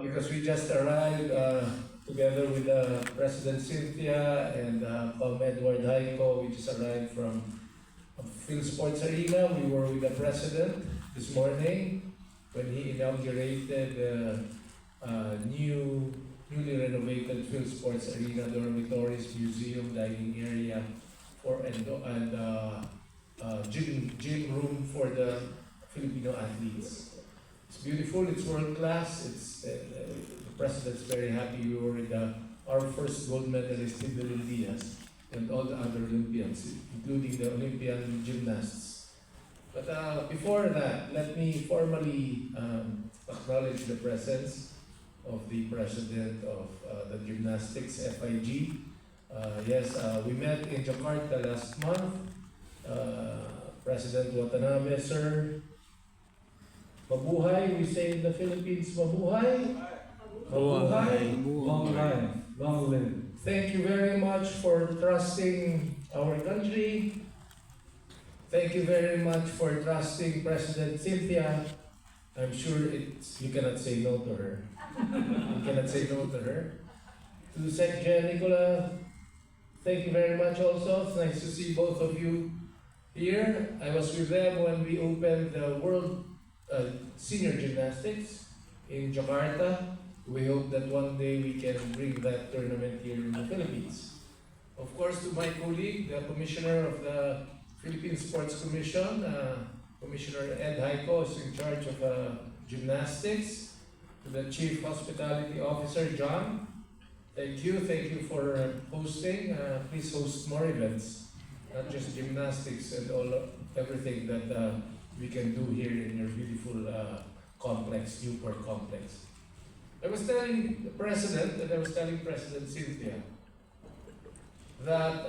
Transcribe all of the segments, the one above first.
because we just arrived together with President Cynthia and Com Edward Haico. We just arrived from Phil Sports Arena. We were with the President this morning when he inaugurated the newly renovated Phil Sports Arena, dormitories, museum, dining area, gym room for the Filipino athletes. It's beautiful, it's world class, the President's very happy. We were with our first gold medalist, Timberlake Diaz, and all the other Olympians, including the Olympian gymnasts. But before that, let me formally acknowledge the presence of the President of the Gymnastics, FIG. Yes, we met in Jakarta last month. President Watanabe, sir, mabuhay, we say in the Philippines, mabuhay. Mabuhay. Long live. Thank you very much for trusting our country. Thank you very much for trusting President Cynthia. I'm sure you cannot say no to her. You cannot say no to her. To Sec Nicola, thank you very much also. It's nice to see both of you here. I was with them when we opened the World Senior Gymnastics in Jakarta. We hope that one day we can bring that tournament here in the Philippines. Of course, to my colleague, the Commissioner of the Philippine Sports Commission, Commissioner Ed Haico is in charge of gymnastics. To the Chief Hospitality Officer, John, thank you for hosting. Please host more events, not just gymnastics and everything that we can do here in your beautiful complex, Newport complex. I was telling the President, and I was telling President Cynthia, that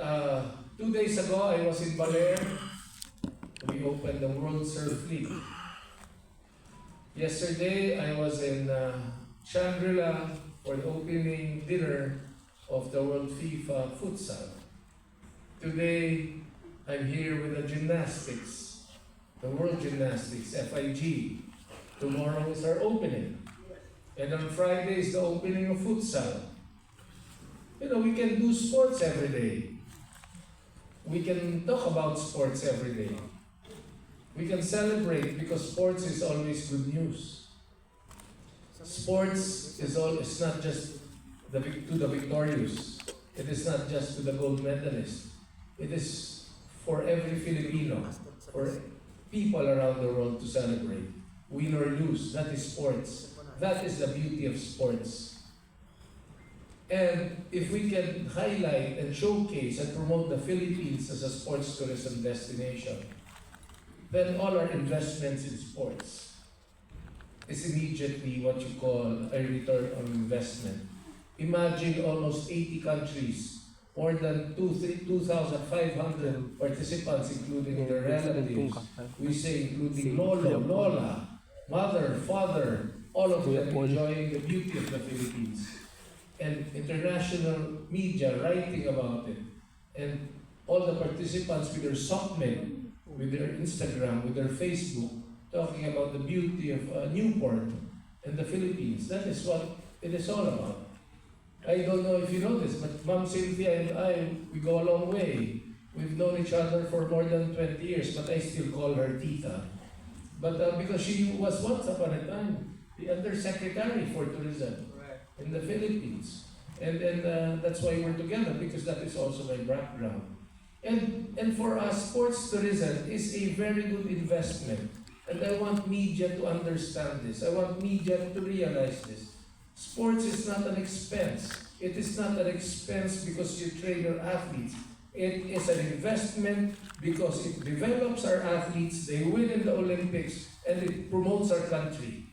2 days ago I was in Baler. We opened the World Surf League. Yesterday I was in Shangri-La for the opening dinner of the World FIFA Futsal. Today I'm here with the gymnastics, the World Gymnastics, FIG. Tomorrow is our opening. And on Friday is the opening of futsal. You know, we can do sports every day. We can talk about sports every day. We can celebrate because sports is always good news. Sports is not just to the victorious. It is not just to the gold medalist. It is for every Filipino, for people around the world to celebrate. Win or lose, that is sports. That is the beauty of sports. And if we can highlight and showcase and promote the Philippines as a sports tourism destination, then all our investments in sports is immediately what you call a return on investment. Imagine almost 80 countries, more than 2,500 participants, including their relatives. We say including Lolo, Lola, mother, father, all of them enjoying the beauty of the Philippines. And international media writing about it. And all the participants with their Sockmen, with their Instagram, with their Facebook, talking about the beauty of Newport and the Philippines. That is what it is all about. I don't know if you know this, but Ma'am Cynthia and I, we go a long way. We've known each other for more than 20 years, but I still call her Tita. But because she was once upon a time the Undersecretary for Tourism in the Philippines. And that's why we're together, because that is also my background. And for us, sports tourism is a very good investment. And I want media to understand this. I want media to realize this. Sports is not an expense. It is not an expense because you train your athletes. It is an investment because it develops our athletes, they win in the Olympics, and it promotes our country.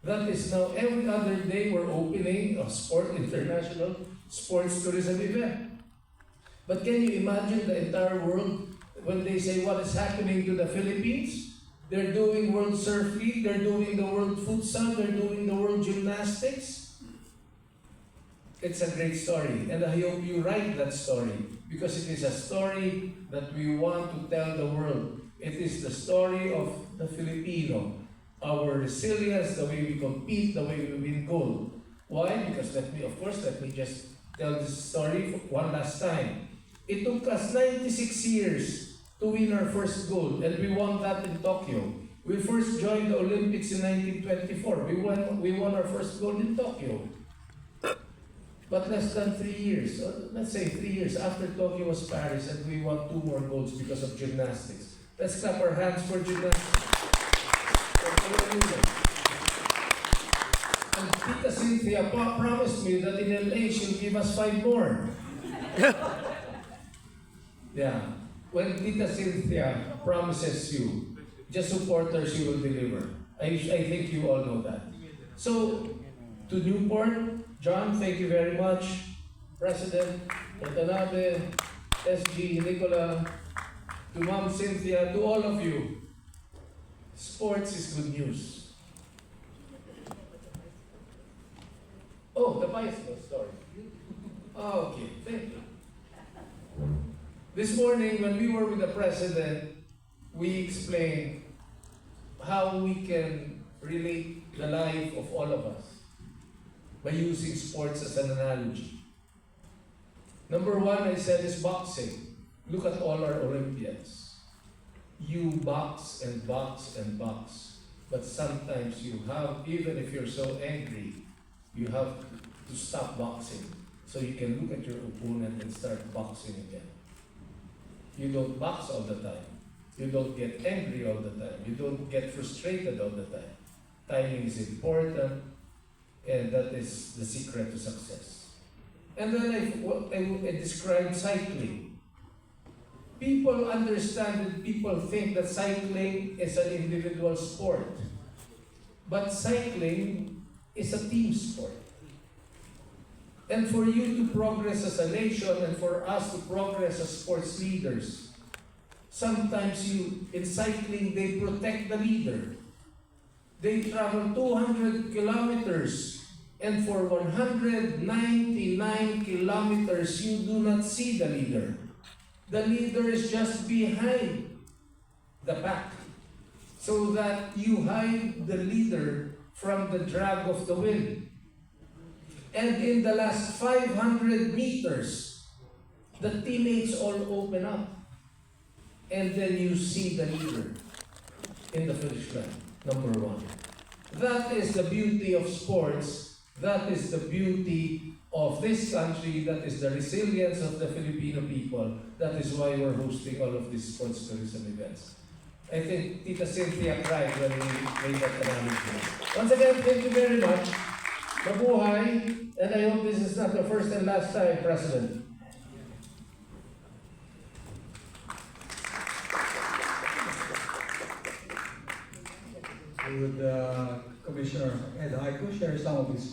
That is now every other day we're opening a international sports tourism event. But can you imagine the entire world when they say what is happening to the Philippines? They're doing World Surf League, they're doing the World Futsal, they're doing the World Gymnastics. It's a great story, and I hope you write that story because it is a story that we want to tell the world. It is the story of the Filipino, our resilience, the way we compete, the way we win gold. Why? Because let me just tell this story one last time. It took us 96 years to win our first gold, and we won that in Tokyo. We first joined the Olympics in 1924. We won our first gold in Tokyo. But less than 3 years, or let's say 3 years after Tokyo was Paris, and we won 2 more golds because of gymnastics. Let's clap our hands for gymnastics. And Tita Cynthia promised me that in LA she'll give us 5 more. Yeah. When Tita Cynthia promises you, just support her, she will deliver. I think you all know that. So, to Newport, John, thank you very much. President, Watanabe, SG, Nicola, to Ma'am Cynthia, to all of you. Sports is good news. Oh, the bicycle story. Oh, okay, thank you. This morning, when we were with the President, we explained how we can relate the life of all of us by using sports as an analogy. Number 1, I said, is boxing. Look at all our Olympians. You box and box and box, but sometimes you have, even if you're so angry, you have to stop boxing so you can look at your opponent and start boxing again. You don't box all the time. You don't get angry all the time. You don't get frustrated all the time. Timing is important, and that is the secret to success. And then I described cycling. People understand and people think that cycling is an individual sport. But cycling is a team sport. And for you to progress as a nation and for us to progress as sports leaders, sometimes in cycling, they protect the leader. They travel 200 kilometers, and for 199 kilometers, you do not see the leader. The leader is just behind the pack, so that you hide the leader from the drag of the wind. And in the last 500 meters, the teammates all open up. And then you see the leader in the finish line, number 1. That is the beauty of sports. That is the beauty of this country. That is the resilience of the Filipino people. That is why we're hosting all of these sports tourism events. I think Tita Cynthia cried when we made that announcement. Once again, thank you very much. Mabuhay, and I hope this is not the first and last time, President. Would Commissioner Ed Aiko share some of his